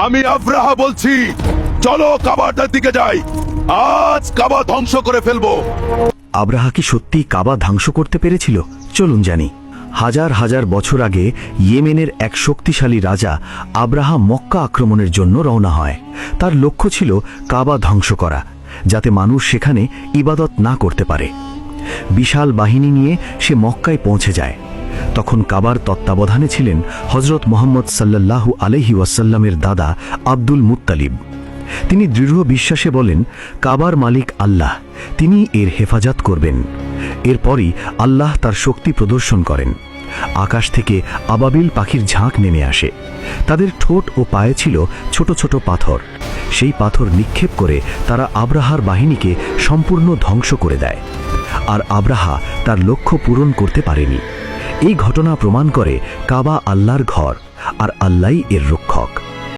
আমি আব্রাহা বলছি, চলো কাবাটার দিকে যাই। আজ কাবা ধ্বংস করে ফেলবো। আব্রাহা কি সত্যি কাবা ধ্বংস করতে পেরেছিল? চলুন জানি। হাজার হাজার বছর আগে ইয়েমেনের এক শক্তিশালী রাজা আব্রাহা মক্কা আক্রমণের জন্য রওনা হয়। তার লক্ষ্য ছিল কাবা ধ্বংস করা, যাতে মানুষ সেখানে ইবাদত না করতে পারে। বিশাল বাহিনী নিয়ে সে মক্কায় পৌঁছে যায়। তখন কাবার তত্ত্বাবধানে ছিলেন হযরত মুহাম্মদ সাল্লাল্লাহু আলাইহি ওয়াসাল্লামের দাদা আব্দুল মুত্তালিব। তিনি দৃঢ় বিশ্বাসে বলেন, কাবার মালিক আল্লাহ, তিনি এর হেফাজত করবেন। এরপরই আল্লাহ তার শক্তি প্রদর্শন করেন। আকাশ থেকে আবাবিল পাখির ঝাঁক নেমে আসে। তাদের ঠোঁট ও পায়ে ছিল ছোট ছোট পাথর। সেই পাথর নিক্ষেপ করে তারা আব্রাহার বাহিনীকে সম্পূর্ণ ধ্বংস করে দেয়। আর আব্রাহা তার লক্ষ্য পূরণ করতে পারেনি। এই ঘটনা প্রমাণ করে কাবা আল্লাহর ঘর, আর আল্লাহই এর রক্ষক।